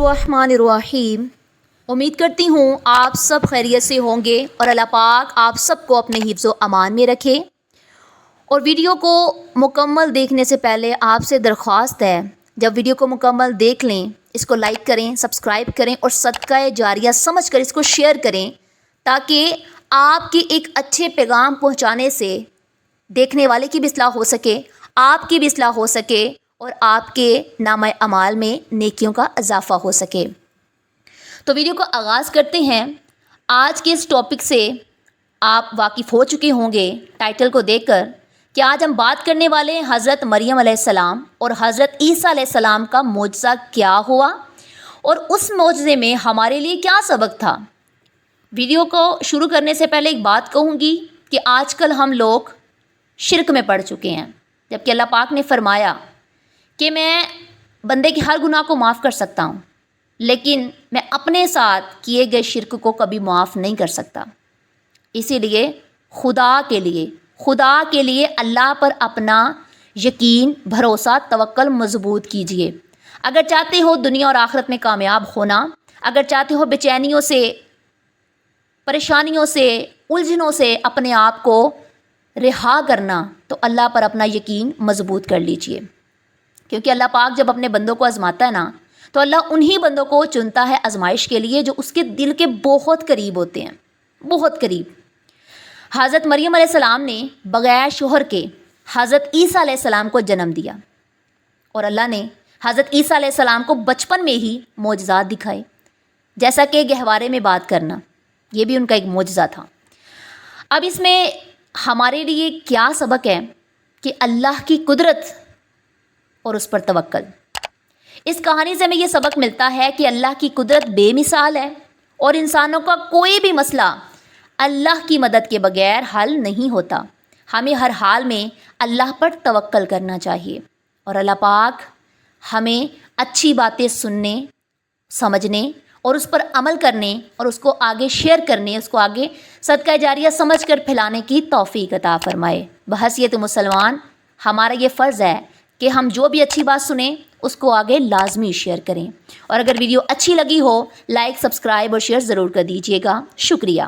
बिस्मिल्लाहिर्रहमानिर्रहीम। उम्मीद करती हूँ आप सब खैरियत से होंगे और अल्लाह पाक आप सबको अपने हिफ्ज़ व अमान में रखे। और वीडियो को मुकम्मल देखने से पहले आपसे दरख्वास्त है, जब वीडियो को मुकम्मल देख लें इसको लाइक करें, सब्सक्राइब करें और सदका जारिया समझ कर इसको शेयर करें, ताकि आपके एक अच्छे पैगाम पहुँचाने से देखने वाले की भी इस्लाह हो सके, आपकी भी इस्लाह हो सके और आपके नामा अमाल में नेकियों का इजाफ़ा हो सके। तो वीडियो को आगाज़ करते हैं। आज के इस टॉपिक से आप वाकिफ़ हो चुके होंगे टाइटल को देखकर कि आज हम बात करने वाले हैं हज़रत मरियम अलैहिस्सलाम और हज़रत ईसा अलैहिस्सलाम का मोजज़ा क्या हुआ और उस मोजज़े में हमारे लिए क्या सबक था। वीडियो को शुरू करने से पहले एक बात कहूँगी कि आजकल हम लोग शिरक में पड़ चुके हैं, जबकि अल्लाह पाक ने फरमाया कि मैं बंदे के हर गुनाह को माफ़ कर सकता हूँ, लेकिन मैं अपने साथ किए गए शिरक को कभी माफ़ नहीं कर सकता। इसीलिए खुदा के लिए अल्लाह पर अपना यकीन, भरोसा, तवक्ल मज़बूत कीजिए। अगर चाहते हो दुनिया और आखिरत में कामयाब होना, अगर चाहते हो बेचैनियों से, परेशानियों से, उलझनों से अपने आप को रिहा करना, तो अल्लाह पर अपना यकीन मज़बूत कर लीजिए। क्योंकि अल्लाह पाक जब अपने बंदों को आज़माता है ना, तो अल्लाह उन्हीं बंदों को चुनता है आजमाइश के लिए जो उसके दिल के बहुत करीब होते हैं, बहुत करीब। हज़रत मरियम अलैहिस्सलाम ने बग़ैर शोहर के हज़रत ईसा अलैहिस्सलाम को जन्म दिया और अल्लाह ने हज़रत ईसा अलैहिस्सलाम को बचपन में ही मोजज़ात दिखाए, जैसा कि गहवारे में बात करना, ये भी उनका एक मोजज़ा था। अब इसमें हमारे लिए क्या सबक है कि अल्लाह की कुदरत और उस पर तवक्ल। इस कहानी से हमें ये सबक मिलता है कि अल्लाह की कुदरत बेमिसाल है और इंसानों का कोई भी मसला अल्लाह की मदद के बगैर हल नहीं होता। हमें हर हाल में अल्लाह पर तवक्ल करना चाहिए और अल्लाह पाक हमें अच्छी बातें सुनने, समझने और उस पर अमल करने और उसको आगे शेयर करने, उसको आगे सदका जारिया समझ कर फैलाने की तौफीक अता फरमाए। बहैसियत मुसलमान हमारा ये फ़र्ज़ है कि हम जो भी अच्छी बात सुने उसको आगे लाजमी शेयर करें। और अगर वीडियो अच्छी लगी हो, लाइक, सब्सक्राइब और शेयर ज़रूर कर दीजिएगा। शुक्रिया।